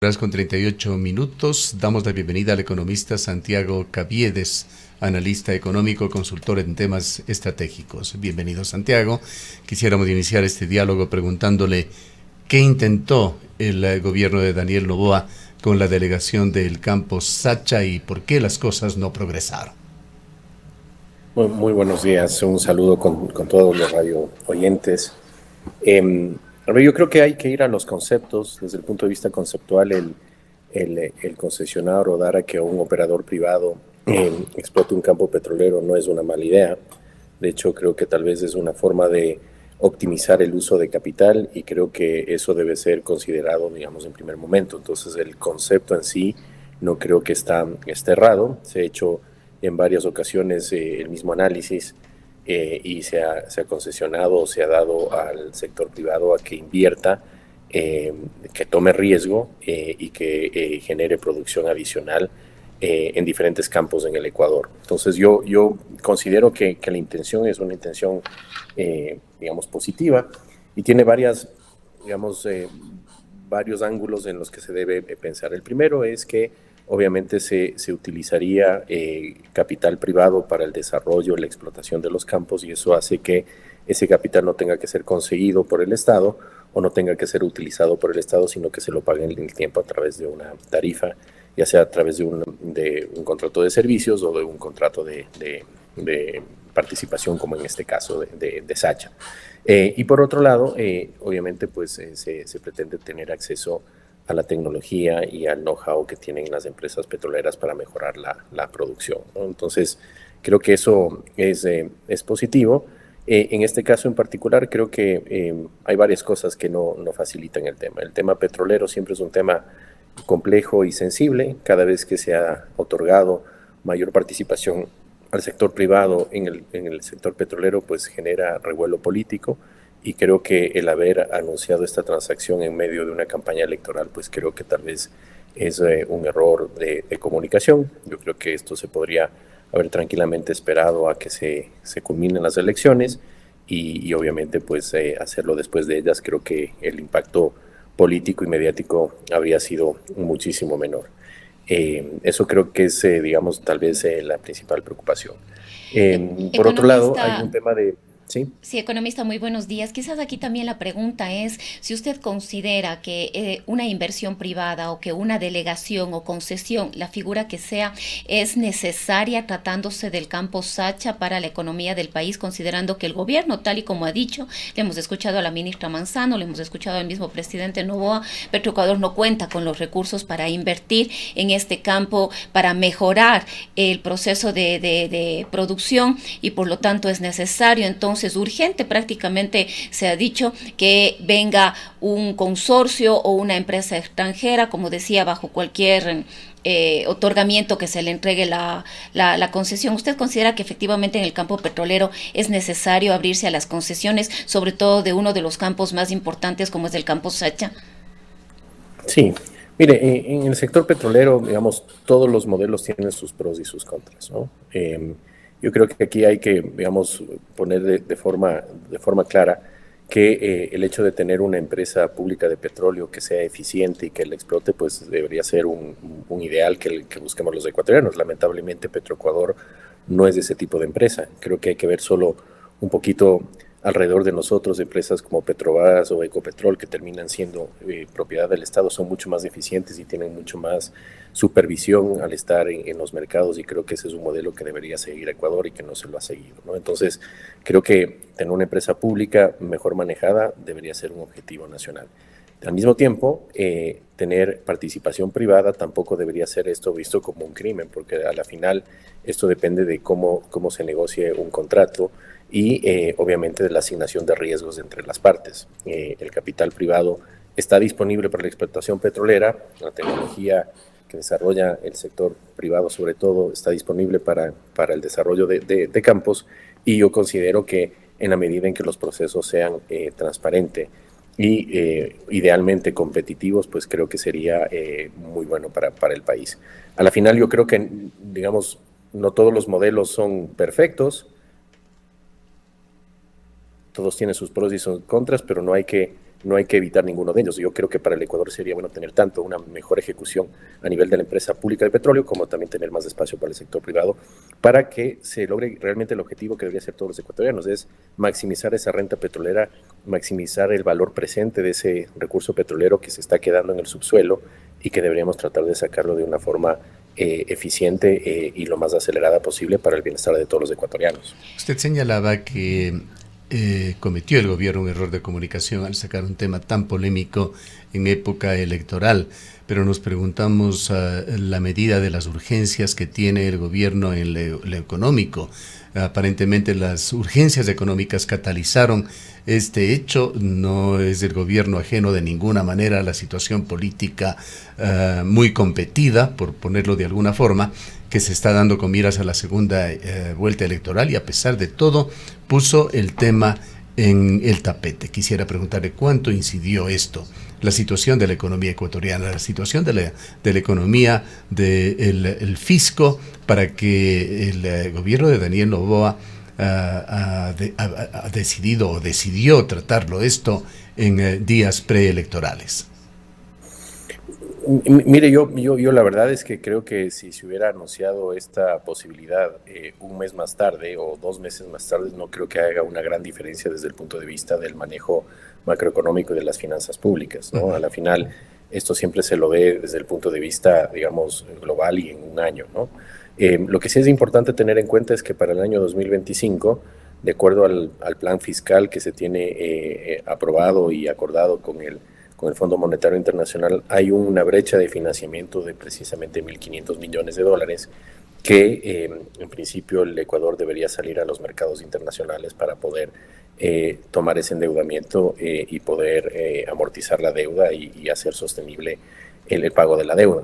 Horas con 38 minutos. Damos la bienvenida al economista Santiago Caviedes, analista económico, consultor en temas estratégicos. Bienvenido, Santiago. Quisiéramos iniciar este diálogo preguntándole qué intentó el gobierno de Daniel Noboa con la delegación del campo Sacha y por qué las cosas no progresaron. Muy buenos días, un saludo con todos los radio oyentes. A ver, yo creo que hay que ir a los conceptos. Desde el punto de vista conceptual, el concesionar o dar a que un operador privado explote un campo petrolero no es una mala idea. De hecho, creo que tal vez es una forma de optimizar el uso de capital y creo que eso debe ser considerado, digamos, en primer momento. Entonces, el concepto en sí no creo que esté errado. Se ha hecho en varias ocasiones el mismo análisis y se ha concesionado o se ha dado al sector privado a que invierta, que tome riesgo y que genere producción adicional en diferentes campos en el Ecuador. Entonces yo considero que la intención es una intención, digamos, positiva y tiene digamos, varios ángulos en los que se debe pensar. El primero es que obviamente se utilizaría capital privado para el desarrollo y la explotación de los campos y eso hace que ese capital no tenga que ser conseguido por el Estado o no tenga que ser utilizado por el Estado, sino que se lo pague en el tiempo a través de una tarifa, ya sea a través de un contrato de servicios o de un contrato de participación, como en este caso de Sacha. Y por otro lado, obviamente, pues se pretende tener acceso a la tecnología y al know-how que tienen las empresas petroleras para mejorar la producción, ¿no? Entonces, creo que eso es positivo. En este caso en particular, creo que hay varias cosas que no facilitan el tema. El tema petrolero siempre es un tema complejo y sensible. Cada vez que se ha otorgado mayor participación al sector privado en el sector petrolero, pues genera revuelo político y creo que el haber anunciado esta transacción en medio de una campaña electoral, pues creo que tal vez es un error de comunicación. Yo creo que esto se podría haber tranquilamente esperado a que se culminen las elecciones y obviamente pues hacerlo después de ellas. Creo que el impacto político y mediático habría sido muchísimo menor. Eso creo que es, digamos, tal vez la principal preocupación. Por otro lado, hay un Economista, tema de... Sí. sí, economista, muy buenos días. Quizás aquí también la pregunta es si usted considera que una inversión privada o que una delegación o concesión, la figura que sea, es necesaria tratándose del campo Sacha para la economía del país, considerando que el gobierno, tal y como ha dicho, le hemos escuchado a la ministra Manzano, le hemos escuchado al mismo presidente Noboa, Petroecuador no cuenta con los recursos para invertir en este campo, para mejorar el proceso de producción y por lo tanto es necesario entonces urgente prácticamente se ha dicho que venga un consorcio o una empresa extranjera, como decía, bajo cualquier otorgamiento que se le entregue la concesión. ¿Usted considera que efectivamente en el campo petrolero es necesario abrirse a las concesiones, sobre todo de uno de los campos más importantes como es el campo Sacha? Sí, mire, en el sector petrolero, digamos, todos los modelos tienen sus pros y sus contras, ¿no? Yo creo que aquí hay que, digamos, poner de forma clara que el hecho de tener una empresa pública de petróleo que sea eficiente y que la explote, pues debería ser un ideal que busquemos los ecuatorianos. Lamentablemente, Petroecuador no es de ese tipo de empresa. Creo que hay que ver solo un poquito alrededor de nosotros. Empresas como Petrobras o Ecopetrol, que terminan siendo propiedad del Estado, son mucho más eficientes y tienen mucho más supervisión al estar en los mercados, y creo que ese es un modelo que debería seguir Ecuador y que no se lo ha seguido, ¿no? Entonces, creo que tener una empresa pública mejor manejada debería ser un objetivo nacional. Al mismo tiempo, tener participación privada tampoco debería ser esto visto como un crimen, porque a la final esto depende de cómo se negocie un contrato y obviamente de la asignación de riesgos entre las partes. El capital privado está disponible para la explotación petrolera, la tecnología que desarrolla el sector privado sobre todo está disponible para el desarrollo de campos, y yo considero que en la medida en que los procesos sean transparentes y idealmente competitivos, pues creo que sería muy bueno para el país. A la final yo creo que, digamos, no todos los modelos son perfectos, todos tienen sus pros y sus contras, pero no hay que no hay que evitar ninguno de ellos. Yo creo que para el Ecuador sería bueno tener tanto una mejor ejecución a nivel de la empresa pública de petróleo, como también tener más espacio para el sector privado, para que se logre realmente el objetivo que debería ser todos los ecuatorianos, es maximizar esa renta petrolera, maximizar el valor presente de ese recurso petrolero que se está quedando en el subsuelo y que deberíamos tratar de sacarlo de una forma eficiente y lo más acelerada posible para el bienestar de todos los ecuatorianos. Usted señalaba que cometió el gobierno un error de comunicación al sacar un tema tan polémico en época electoral, pero nos preguntamos la medida de las urgencias que tiene el gobierno en lo económico. Aparentemente las urgencias económicas catalizaron este hecho. No es el gobierno ajeno de ninguna manera a la situación política muy competida, por ponerlo de alguna forma, que se está dando con miras a la segunda vuelta electoral, y a pesar de todo puso el tema en el tapete. Quisiera preguntarle cuánto incidió esto, la situación de la economía ecuatoriana, la situación de la economía del fisco, para que el gobierno de Daniel Noboa ha decidido o decidió tratarlo esto en días preelectorales. Mire, yo la verdad es que creo que si se hubiera anunciado esta posibilidad un mes más tarde o 2 meses más tarde, no creo que haga una gran diferencia desde el punto de vista del manejo macroeconómico y de las finanzas públicas, ¿no? A la final, esto siempre se lo ve desde el punto de vista, digamos, global y en un año, ¿no? Lo que sí es importante tener en cuenta es que para el año 2025, de acuerdo al plan fiscal que se tiene aprobado y acordado con el Fondo Monetario Internacional, hay una brecha de financiamiento de precisamente $1.500 millones que en principio el Ecuador debería salir a los mercados internacionales para poder tomar ese endeudamiento y poder amortizar la deuda y hacer sostenible el pago de la deuda.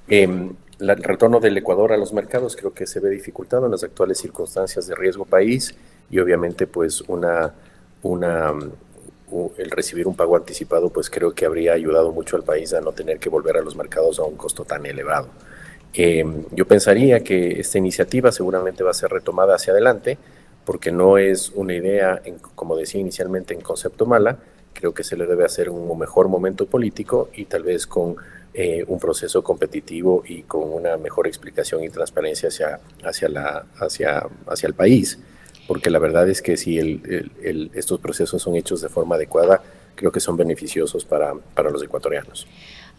El retorno del Ecuador a los mercados creo que se ve dificultado en las actuales circunstancias de riesgo país y obviamente pues el recibir un pago anticipado, pues creo que habría ayudado mucho al país a no tener que volver a los mercados a un costo tan elevado. Yo pensaría que esta iniciativa seguramente va a ser retomada hacia adelante, porque no es una idea, como decía inicialmente, en concepto mala. Creo que se le debe hacer un mejor momento político y tal vez con un proceso competitivo y con una mejor explicación y transparencia hacia el país. Porque la verdad es que si estos procesos son hechos de forma adecuada, creo que son beneficiosos para los ecuatorianos.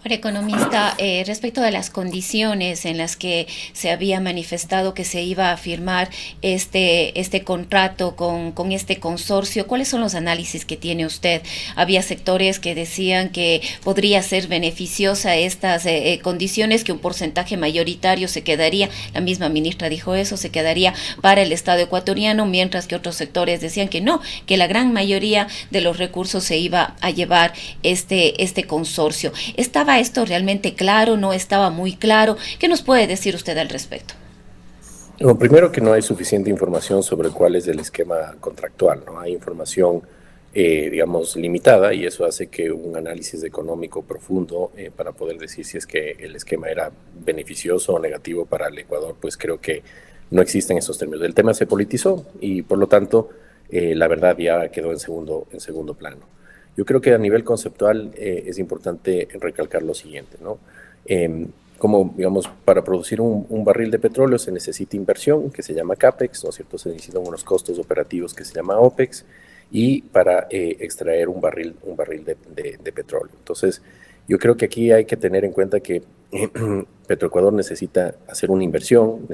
Ahora, economista, respecto de las condiciones en las que se había manifestado que se iba a firmar este contrato con este consorcio, ¿cuáles son los análisis que tiene usted? Había sectores que decían que podría ser beneficiosa estas condiciones, que un porcentaje mayoritario se quedaría, la misma ministra dijo eso, se quedaría para el Estado ecuatoriano, mientras que otros sectores decían que no, que la gran mayoría de los recursos se iba a llevar este consorcio. ¿Estaba esto realmente claro? ¿No estaba muy claro? ¿Qué nos puede decir usted al respecto? Bueno, primero que no hay suficiente información sobre cuál es el esquema contractual, ¿no? Hay información, digamos, limitada, y eso hace que un análisis económico profundo para poder decir si es que el esquema era beneficioso o negativo para el Ecuador, pues creo que no existen esos términos. El tema se politizó y por lo tanto la verdad ya quedó en segundo plano. Yo creo que a nivel conceptual es importante recalcar lo siguiente, ¿no? Como, digamos, para producir un barril de petróleo se necesita inversión, que se llama CAPEX, ¿no es cierto? Se necesitan unos costos operativos que se llama OPEX, y para extraer un barril de petróleo. Entonces, yo creo que aquí hay que tener en cuenta que Petroecuador necesita hacer una inversión,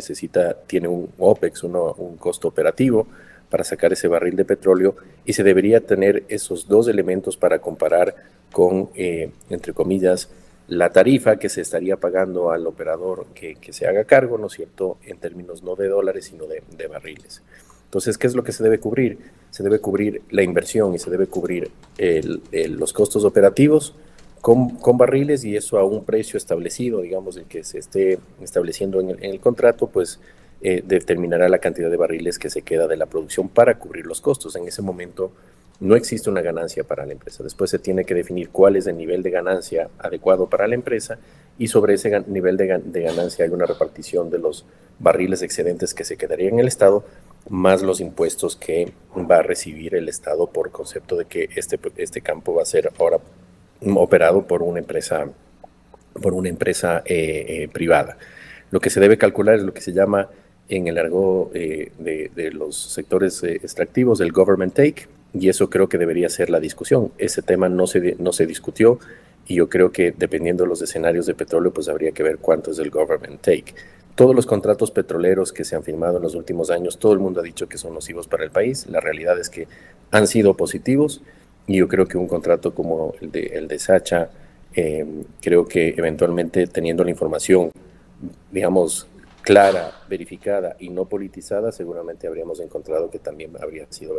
tiene un OPEX, un costo operativo, para sacar ese barril de petróleo, y se debería tener esos dos elementos para comparar con, entre comillas, la tarifa que se estaría pagando al operador que se haga cargo, ¿no es cierto?, en términos no de dólares, sino de barriles. Entonces, ¿qué es lo que se debe cubrir? Se debe cubrir la inversión y se debe cubrir los costos operativos con barriles, y eso a un precio establecido, digamos, el que se esté estableciendo en el contrato, pues determinará la cantidad de barriles que se queda de la producción para cubrir los costos. En ese momento no existe una ganancia para la empresa. Después se tiene que definir cuál es el nivel de ganancia adecuado para la empresa, y sobre ese nivel de ganancia hay una repartición de los barriles excedentes que se quedarían en el Estado más los impuestos que va a recibir el Estado por concepto de que este campo va a ser ahora operado por una empresa privada. Lo que se debe calcular es lo que se llama en el argot de los sectores extractivos el government take, y eso creo que debería ser la discusión. Ese tema no se discutió, y yo creo que dependiendo de los escenarios de petróleo, pues habría que ver cuánto es el government take. Todos los contratos petroleros que se han firmado en los últimos años, todo el mundo ha dicho que son nocivos para el país. La realidad es que han sido positivos, y yo creo que un contrato como el de Sacha, creo que eventualmente, teniendo la información, digamos, clara, verificada y no politizada, seguramente habríamos encontrado que también habría sido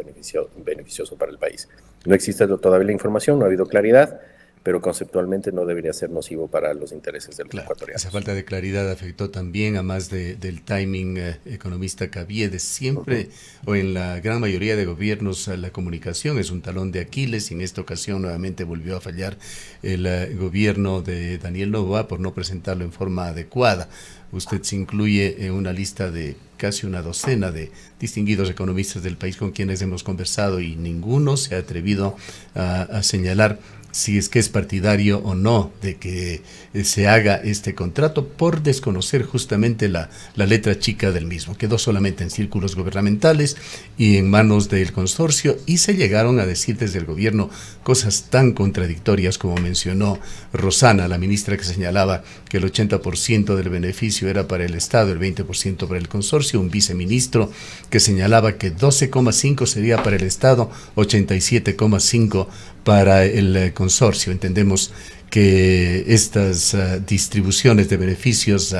beneficioso para el país. No existe todavía la información, no ha habido claridad, pero conceptualmente no debería ser nocivo para los intereses de los ecuatorianos. Esa falta de claridad afectó también, a más del timing, economista Caviedes. Siempre, o en la gran mayoría de gobiernos, la comunicación es un talón de Aquiles, y en esta ocasión nuevamente volvió a fallar el gobierno de Daniel Noboa por no presentarlo en forma adecuada. Usted se incluye en una lista de casi una docena de distinguidos economistas del país con quienes hemos conversado, y ninguno se ha atrevido a señalar si es que es partidario o no de que se haga este contrato, por desconocer justamente la letra chica del mismo. Quedó solamente en círculos gubernamentales y en manos del consorcio, y se llegaron a decir desde el gobierno cosas tan contradictorias como mencionó Rosana, la ministra, que señalaba que el 80% del beneficio era para el Estado, el 20% para el consorcio, un viceministro que señalaba que 12,5 sería para el Estado, 87,5 para el consorcio. Entendemos que estas distribuciones de beneficios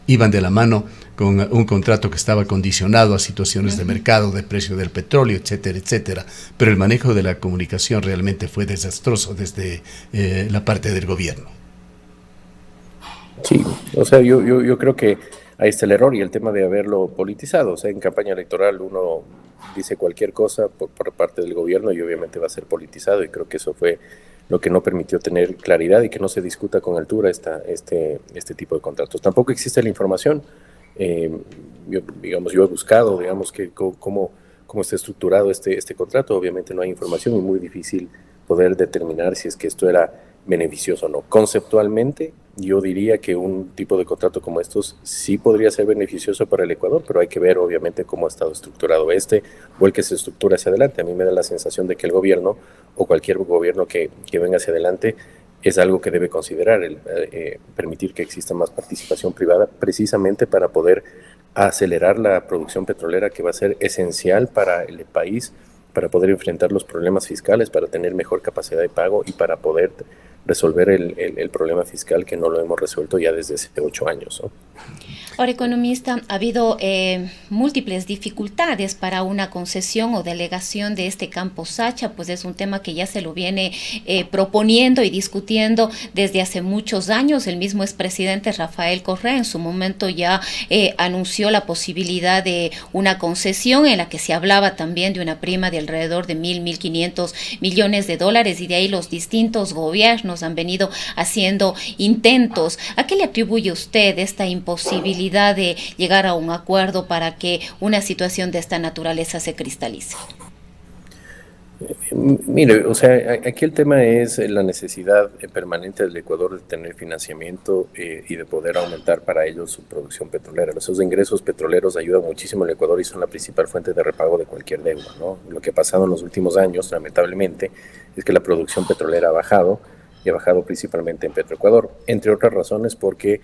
iban de la mano con un contrato que estaba condicionado a situaciones de mercado, de precio del petróleo, etcétera, etcétera. Pero el manejo de la comunicación realmente fue desastroso desde la parte del gobierno. Sí, o sea, yo creo que ahí está el error y el tema de haberlo politizado. O sea, en campaña electoral uno dice cualquier cosa por parte del gobierno y obviamente va a ser politizado, y creo que eso fue lo que no permitió tener claridad y que no se discuta con altura este tipo de contratos. Tampoco existe la información. Yo he buscado, cómo está estructurado este contrato. Obviamente no hay información, y muy difícil poder determinar si es que esto era beneficioso o no. Conceptualmente, yo diría que un tipo de contrato como estos sí podría ser beneficioso para el Ecuador, pero hay que ver obviamente cómo ha estado estructurado o el que se estructura hacia adelante. A mí me da la sensación de que el gobierno, o cualquier gobierno que venga hacia adelante, es algo que debe considerar, permitir que exista más participación privada, precisamente para poder acelerar la producción petrolera, que va a ser esencial para el país, para poder enfrentar los problemas fiscales, para tener mejor capacidad de pago y para poder resolver el problema fiscal, que no lo hemos resuelto ya desde hace 8 años, ¿no? Ahora, economista, ha habido múltiples dificultades para una concesión o delegación de este campo Sacha, pues es un tema que ya se lo viene proponiendo y discutiendo desde hace muchos años. El mismo expresidente Rafael Correa en su momento ya anunció la posibilidad de una concesión en la que se hablaba también de una prima de alrededor de 1.500 millones de dólares, y de ahí los distintos gobiernos han venido haciendo intentos. ¿A qué le atribuye usted esta imposibilidad de llegar a un acuerdo para que una situación de esta naturaleza se cristalice? Mire, o sea, aquí el tema es la necesidad permanente del Ecuador de tener financiamiento y de poder aumentar para ello su producción petrolera. Esos ingresos petroleros ayudan muchísimo al Ecuador y son la principal fuente de repago de cualquier deuda, ¿no? Lo que ha pasado en los últimos años, lamentablemente, es que la producción petrolera ha bajado, y ha bajado principalmente en Petroecuador, entre otras razones porque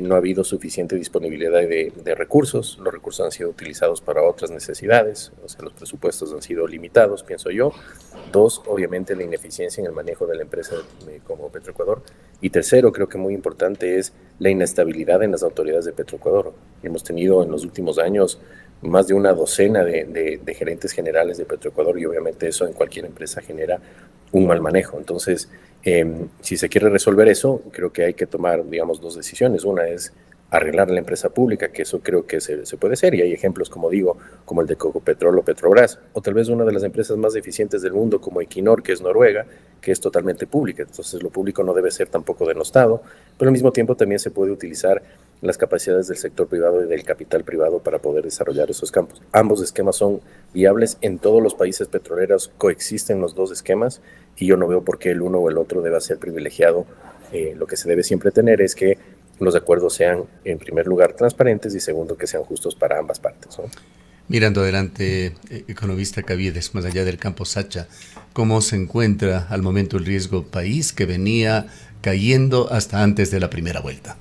no ha habido suficiente disponibilidad de recursos. Los recursos han sido utilizados para otras necesidades, o sea, los presupuestos han sido limitados, pienso yo. 2, obviamente la ineficiencia en el manejo de la empresa como Petroecuador. Y tercero, creo que muy importante, es la inestabilidad en las autoridades de Petroecuador. Hemos tenido en los últimos años más de una docena de gerentes generales de Petroecuador, y obviamente eso en cualquier empresa genera un mal manejo. Entonces, si se quiere resolver eso, creo que hay que tomar, digamos, 2 decisiones. Una es arreglar la empresa pública, que eso creo que se puede hacer, y hay ejemplos, como digo, como el de Cocopetrol o Petrobras, o tal vez una de las empresas más eficientes del mundo como Equinor, que es Noruega, que es totalmente pública. Entonces lo público no debe ser tampoco denostado, pero al mismo tiempo también se puede utilizar las capacidades del sector privado y del capital privado para poder desarrollar esos campos. Ambos esquemas son viables. En todos los países petroleros coexisten los dos esquemas y yo no veo por qué el uno o el otro deba ser privilegiado. Lo que se debe siempre tener es que los acuerdos sean, en primer lugar, transparentes y segundo, que sean justos para ambas partes, ¿no? Mirando adelante, economista Caviedes, más allá del campo Sacha, ¿cómo se encuentra al momento el riesgo país que venía cayendo hasta antes de la primera vuelta?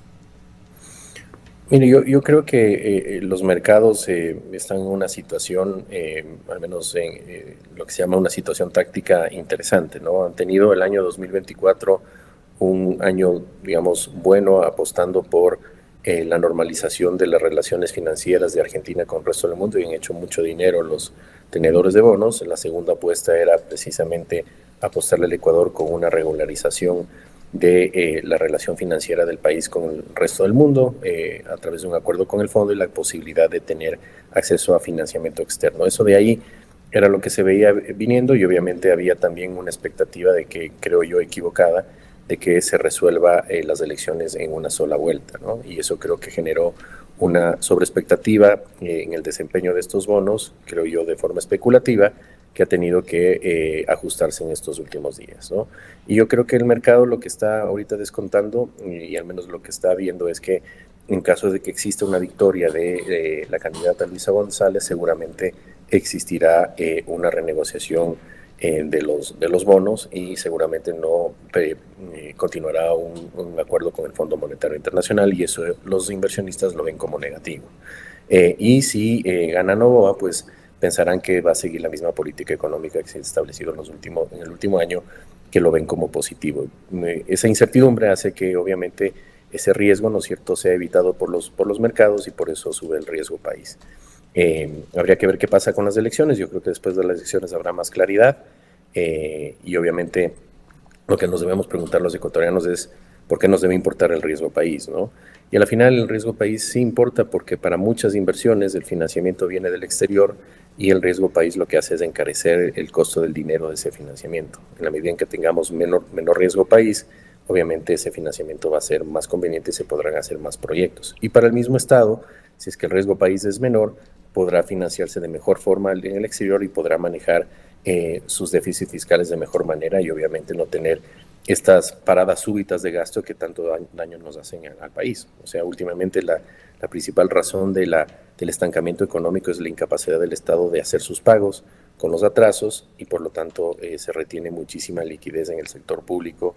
Mire, yo creo que los mercados están en una situación, al menos en lo que se llama una situación táctica interesante, ¿no? Han tenido el año 2024 un año, digamos, bueno, apostando por la normalización de las relaciones financieras de Argentina con el resto del mundo y han hecho mucho dinero los tenedores de bonos. La segunda apuesta era precisamente apostarle al Ecuador con una regularización de la relación financiera del país con el resto del mundo a través de un acuerdo con el fondo y la posibilidad de tener acceso a financiamiento externo. Eso de ahí era lo que se veía viniendo y obviamente había también una expectativa de que, creo yo, equivocada, de que se resuelva las elecciones en una sola vuelta, ¿no? Y eso creo que generó una sobreexpectativa en el desempeño de estos bonos, creo yo, de forma especulativa, que ha tenido que ajustarse en estos últimos días, ¿no? Y yo creo que el mercado lo que está ahorita descontando, y al menos lo que está viendo, es que en caso de que exista una victoria de la candidata Luisa González, seguramente existirá una renegociación de los bonos y seguramente no continuará un acuerdo con el Fondo Monetario Internacional y eso los inversionistas lo ven como negativo. Y si gana Noboa, pues pensarán que va a seguir la misma política económica que se ha establecido en el último año, que lo ven como positivo. Esa incertidumbre hace que obviamente ese riesgo, ¿no es cierto?, sea evitado por los mercados y por eso sube el riesgo país. Habría que ver qué pasa con las elecciones. Yo creo que después de las elecciones habrá más claridad y obviamente lo que nos debemos preguntar los ecuatorianos es por qué nos debe importar el riesgo país, ¿no? Y a la final el riesgo país sí importa porque para muchas inversiones el financiamiento viene del exterior y el riesgo país lo que hace es encarecer el costo del dinero de ese financiamiento. En la medida en que tengamos menor riesgo país, obviamente ese financiamiento va a ser más conveniente y se podrán hacer más proyectos. Y para el mismo Estado, si es que el riesgo país es menor, podrá financiarse de mejor forma en el exterior y podrá manejar sus déficits fiscales de mejor manera y obviamente no tener estas paradas súbitas de gasto que tanto daño nos hacen al país. O sea, últimamente la principal razón del estancamiento económico es la incapacidad del Estado de hacer sus pagos con los atrasos y por lo tanto se retiene muchísima liquidez en el sector público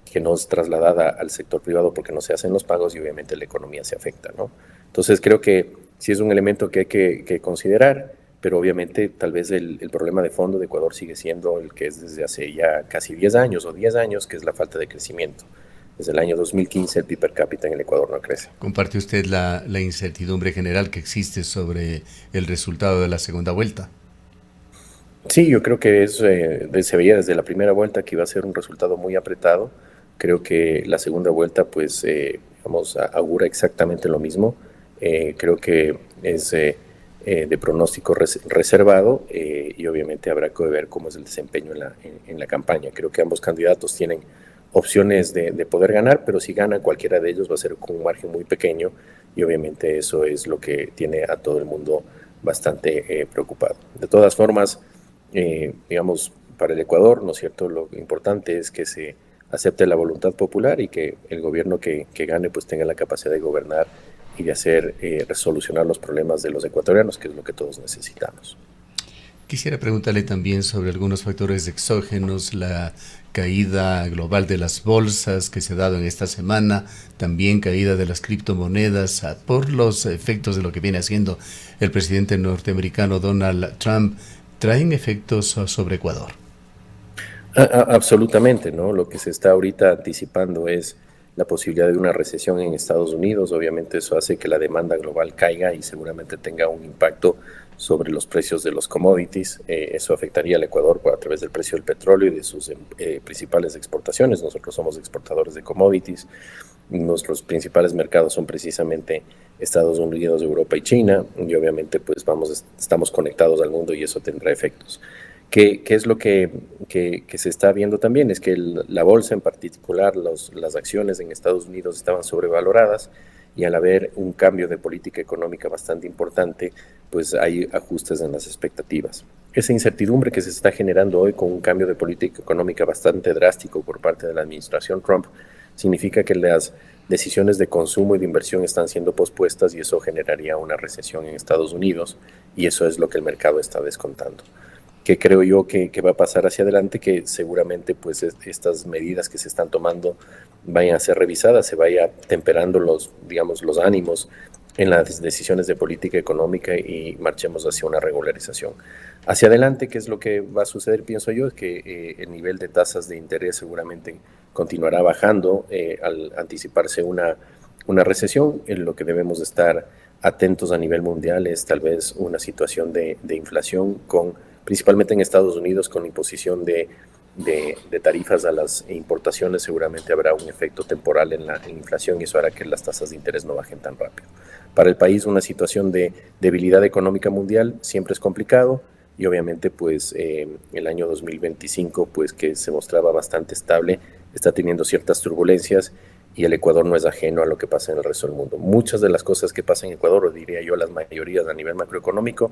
que no es trasladada al sector privado porque no se hacen los pagos y obviamente la economía se afecta, ¿no? Entonces creo que sí es un elemento que hay que considerar, pero obviamente tal vez el problema de fondo de Ecuador sigue siendo el que es desde hace ya casi 10 años o 10 años, que es la falta de crecimiento. Desde el año 2015 el PIB per cápita en el Ecuador no crece. ¿Comparte usted la incertidumbre general que existe sobre el resultado de la segunda vuelta? Sí, yo creo que se veía desde la primera vuelta que iba a ser un resultado muy apretado. Creo que la segunda vuelta, pues, augura exactamente lo mismo. Creo que es de pronóstico reservado y obviamente habrá que ver cómo es el desempeño en la campaña. Creo que ambos candidatos tienen opciones de poder ganar, pero si gana cualquiera de ellos va a ser con un margen muy pequeño y obviamente eso es lo que tiene a todo el mundo bastante preocupado. De todas formas, digamos, para el Ecuador, ¿no es cierto?, lo importante es que se acepte la voluntad popular y que el gobierno que gane pues tenga la capacidad de gobernar y de hacer resolucionar los problemas de los ecuatorianos, que es lo que todos necesitamos. Quisiera preguntarle también sobre algunos factores exógenos, la caída global de las bolsas que se ha dado en esta semana, también caída de las criptomonedas por los efectos de lo que viene haciendo el presidente norteamericano Donald Trump. ¿Traen efectos sobre Ecuador? Absolutamente, ¿no? Lo que se está ahorita anticipando es la posibilidad de una recesión en Estados Unidos. Obviamente eso hace que la demanda global caiga y seguramente tenga un impacto sobre los precios de los commodities. Eso afectaría al Ecuador a través del precio del petróleo y de sus principales exportaciones. Nosotros somos exportadores de commodities. Nuestros principales mercados son precisamente Estados Unidos, Europa y China. Y obviamente pues estamos conectados al mundo y eso tendrá efectos. ¿Qué es lo que se está viendo también? Es que la bolsa en particular, las acciones en Estados Unidos estaban sobrevaloradas y al haber un cambio de política económica bastante importante, pues hay ajustes en las expectativas. Esa incertidumbre que se está generando hoy con un cambio de política económica bastante drástico por parte de la administración Trump significa que las decisiones de consumo y de inversión están siendo pospuestas y eso generaría una recesión en Estados Unidos y eso es lo que el mercado está descontando. Que creo yo que va a pasar hacia adelante, que seguramente pues estas medidas que se están tomando vayan a ser revisadas, se vaya temperando los ánimos en las decisiones de política económica y marchemos hacia una regularización. Hacia adelante, ¿qué es lo que va a suceder? Pienso yo es que el nivel de tasas de interés seguramente continuará bajando al anticiparse una recesión. En lo que debemos estar atentos a nivel mundial es tal vez una situación de inflación, principalmente en Estados Unidos, con la imposición de tarifas a las importaciones. Seguramente habrá un efecto temporal en la inflación y eso hará que las tasas de interés no bajen tan rápido. Para el país, una situación de debilidad económica mundial siempre es complicado y obviamente pues el año 2025 pues que se mostraba bastante estable está teniendo ciertas turbulencias y el Ecuador no es ajeno a lo que pasa en el resto del mundo. Muchas de las cosas que pasan en Ecuador, o diría yo las mayorías a nivel macroeconómico,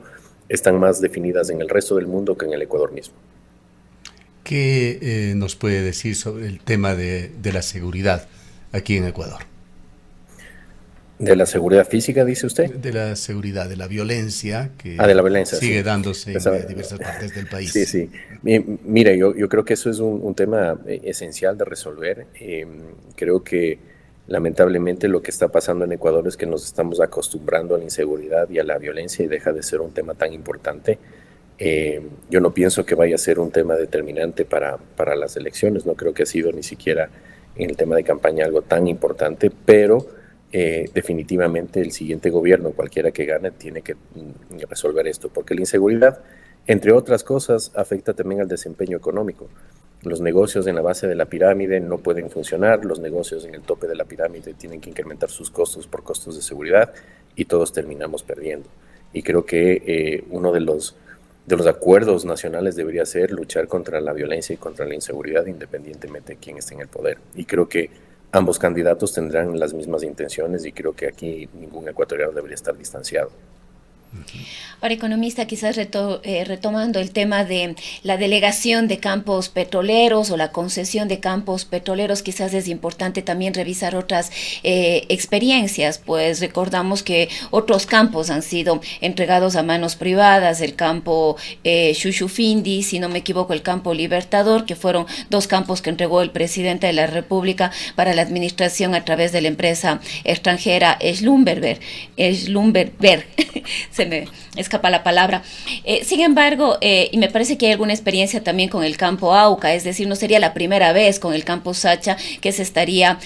están más definidas en el resto del mundo que en el Ecuador mismo. ¿Qué nos puede decir sobre el tema de la seguridad aquí en Ecuador? ¿De la seguridad física, dice usted? De la seguridad, de la violencia que de la violencia, sigue sí. dándose en diversas partes del país. Sí, sí. Mira, yo creo que eso es un tema esencial de resolver. Creo que lamentablemente lo que está pasando en Ecuador es que nos estamos acostumbrando a la inseguridad y a la violencia y deja de ser un tema tan importante. Yo no pienso que vaya a ser un tema determinante para las elecciones, no creo que ha sido ni siquiera en el tema de campaña algo tan importante, pero definitivamente el siguiente gobierno, cualquiera que gane, tiene que resolver esto, porque la inseguridad, entre otras cosas, afecta también al desempeño económico. Los negocios en la base de la pirámide no pueden funcionar, los negocios en el tope de la pirámide tienen que incrementar sus costos por costos de seguridad y todos terminamos perdiendo. Y creo que uno de los acuerdos nacionales debería ser luchar contra la violencia y contra la inseguridad independientemente de quién esté en el poder. Y creo que ambos candidatos tendrán las mismas intenciones y creo que aquí ningún ecuatoriano debería estar distanciado. Ahora, economista, quizás retomando el tema de la delegación de campos petroleros o la concesión de campos petroleros, quizás es importante también revisar otras experiencias, pues recordamos que otros campos han sido entregados a manos privadas, el campo Shushufindi, si no me equivoco, el campo Libertador, que fueron dos campos que entregó el presidente de la República para la administración a través de la empresa extranjera Schlumberger. Se me escapa la palabra. Sin embargo, y me parece que hay alguna experiencia también con el campo Auca, es decir, no sería la primera vez con el campo Sacha que se estaría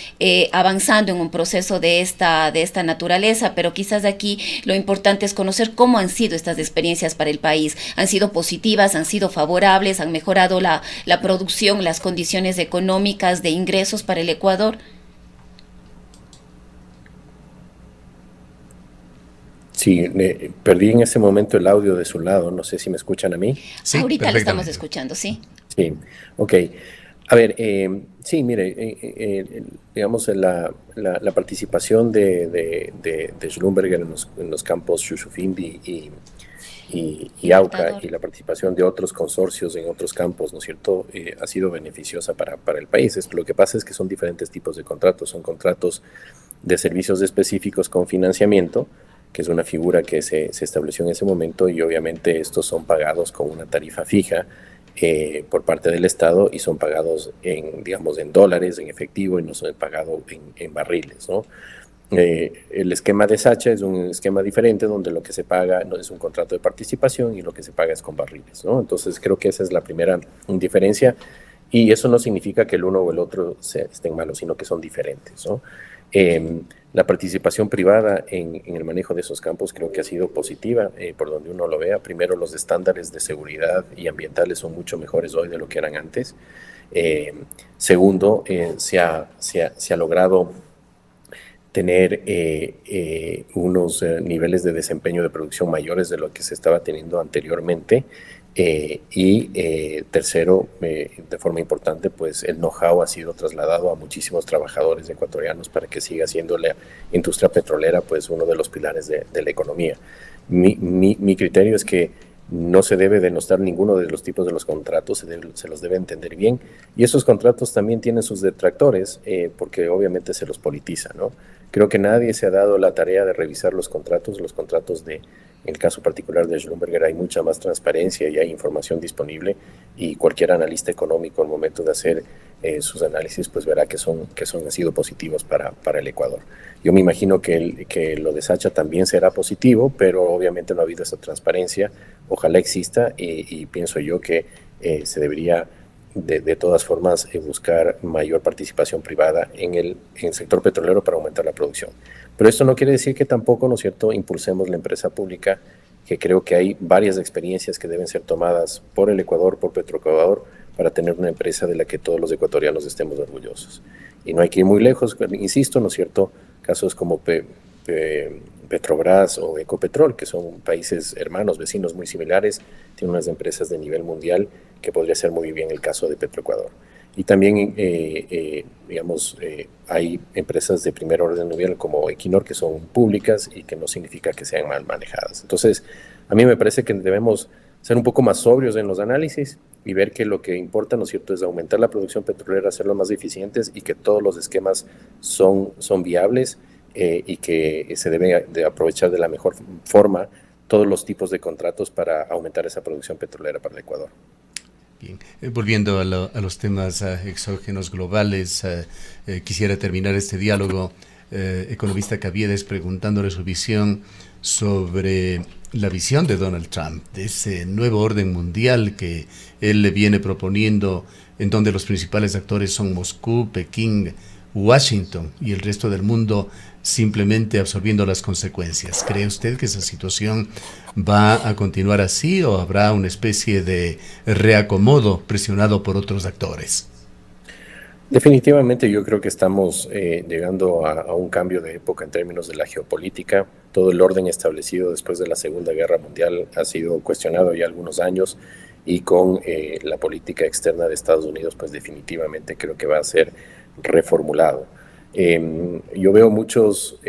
avanzando en un proceso de esta naturaleza, pero quizás aquí lo importante es conocer cómo han sido estas experiencias para el país. ¿Han sido positivas, han sido favorables, han mejorado la producción, las condiciones económicas de ingresos para el Ecuador? Sí, perdí en ese momento el audio de su lado, no sé si me escuchan a mí. Sí, ahorita lo estamos escuchando, sí. Sí, ok. A ver, sí, mire, digamos, la participación de Schlumberger en los campos Shushufindi y Auca y la participación de otros consorcios en otros campos, ¿no es cierto?, ha sido beneficiosa para el país. Lo que pasa es que son diferentes tipos de contratos, son contratos de servicios específicos con financiamiento, que es una figura que se estableció en ese momento y obviamente estos son pagados con una tarifa fija por parte del Estado y son pagados en dólares, en efectivo y no son pagados en barriles, ¿no? El esquema de Sacha es un esquema diferente donde lo que se paga no es un contrato de participación y lo que se paga es con barriles, ¿no? Entonces creo que esa es la primera diferencia y eso no significa que el uno o el otro estén malos, sino que son diferentes, ¿no? La participación privada en el manejo de esos campos creo que ha sido positiva, por donde uno lo vea. Primero, los estándares de seguridad y ambientales son mucho mejores hoy de lo que eran antes. Segundo, se ha logrado tener unos niveles de desempeño de producción mayores de lo que se estaba teniendo anteriormente. Tercero, de forma importante, pues el know-how ha sido trasladado a muchísimos trabajadores ecuatorianos para que siga siendo la industria petrolera pues uno de los pilares de la economía. Mi criterio es que no se debe denostar ninguno de los tipos de los contratos, se los debe entender bien. Y esos contratos también tienen sus detractores, porque obviamente se los politiza, ¿no? Creo que nadie se ha dado la tarea de revisar los contratos en el caso particular de Schlumberger hay mucha más transparencia y hay información disponible, y cualquier analista económico al momento de hacer sus análisis pues verá que han sido positivos para el Ecuador. Yo me imagino que lo de Sacha también será positivo, pero obviamente no ha habido esa transparencia. Ojalá exista, y pienso yo que se debería de todas formas buscar mayor participación privada en el sector petrolero para aumentar la producción. Pero esto no quiere decir que tampoco, ¿no es cierto?, impulsemos la empresa pública, que creo que hay varias experiencias que deben ser tomadas por el Ecuador, por Petroecuador, para tener una empresa de la que todos los ecuatorianos estemos orgullosos. Y no hay que ir muy lejos, insisto, ¿no es cierto?, casos como Petrobras o Ecopetrol, que son países hermanos, vecinos muy similares, tienen unas empresas de nivel mundial, que podría ser muy bien el caso de Petroecuador. Y también, hay empresas de primer orden mundial como Equinor, que son públicas y que no significa que sean mal manejadas. Entonces, a mí me parece que debemos ser un poco más sobrios en los análisis y ver que lo que importa, ¿no es cierto?, es aumentar la producción petrolera, hacerlo más eficientes, y que todos los esquemas son viables, y que se debe de aprovechar de la mejor forma todos los tipos de contratos para aumentar esa producción petrolera para el Ecuador. Bien, volviendo a los temas exógenos globales, quisiera terminar este diálogo, economista Caviedes, preguntándole su visión sobre la visión de Donald Trump, de ese nuevo orden mundial que él le viene proponiendo, en donde los principales actores son Moscú, Pekín, Washington y el resto del mundo simplemente absorbiendo las consecuencias. ¿Cree usted que esa situación va a continuar así, o habrá una especie de reacomodo presionado por otros actores? Definitivamente yo creo que estamos llegando a un cambio de época en términos de la geopolítica. Todo el orden establecido después de la Segunda Guerra Mundial ha sido cuestionado ya algunos años, y con la política externa de Estados Unidos pues definitivamente creo que va a ser reformulado. Yo veo muchos,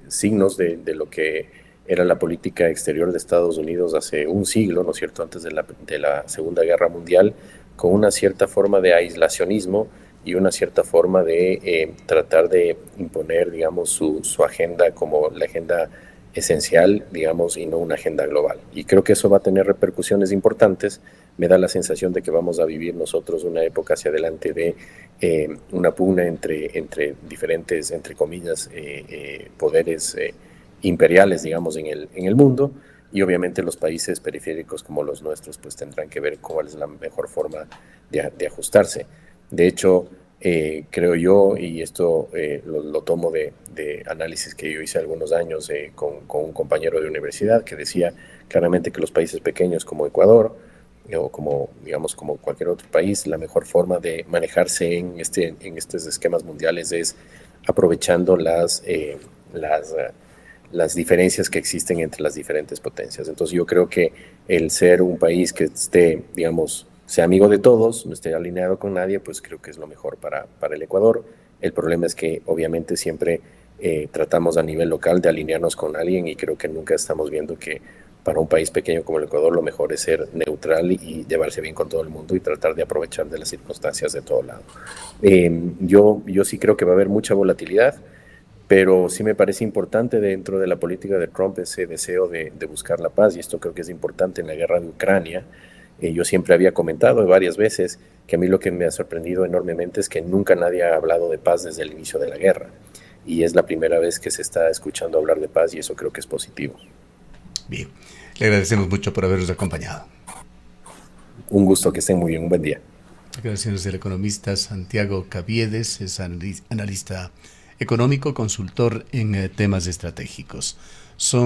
signos de lo que era la política exterior de Estados Unidos hace un siglo, ¿no es cierto?, antes de la Segunda Guerra Mundial, con una cierta forma de aislacionismo y una cierta forma de tratar de imponer, digamos, su agenda como la agenda esencial, digamos, y no una agenda global. Y creo que eso va a tener repercusiones importantes. Me da la sensación de que vamos a vivir nosotros una época hacia adelante de una pugna entre diferentes, entre comillas, poderes imperiales, digamos, en el mundo, y obviamente los países periféricos como los nuestros pues tendrán que ver cuál es la mejor forma de ajustarse. De hecho, creo yo, y esto lo tomo de análisis que yo hice algunos años con un compañero de universidad, que decía claramente que los países pequeños como Ecuador, o como cualquier otro país, la mejor forma de manejarse en estos esquemas mundiales es aprovechando las diferencias que existen entre las diferentes potencias. Entonces yo creo que el ser un país que esté, digamos, sea amigo de todos, no esté alineado con nadie, pues creo que es lo mejor para el Ecuador. El problema es que obviamente siempre tratamos a nivel local de alinearnos con alguien, y creo que nunca estamos viendo que para un país pequeño como el Ecuador lo mejor es ser neutral y llevarse bien con todo el mundo y tratar de aprovechar de las circunstancias de todo lado. Yo sí creo que va a haber mucha volatilidad, pero sí me parece importante dentro de la política de Trump ese deseo de buscar la paz, y esto creo que es importante en la guerra de Ucrania. Yo siempre había comentado varias veces que a mí lo que me ha sorprendido enormemente es que nunca nadie ha hablado de paz desde el inicio de la guerra, y es la primera vez que se está escuchando hablar de paz, y eso creo que es positivo. Bien, le agradecemos mucho por habernos acompañado. Un gusto, que estén muy bien, un buen día. Declaraciones del economista Santiago Caviedes, es analista económico, consultor en temas estratégicos. Son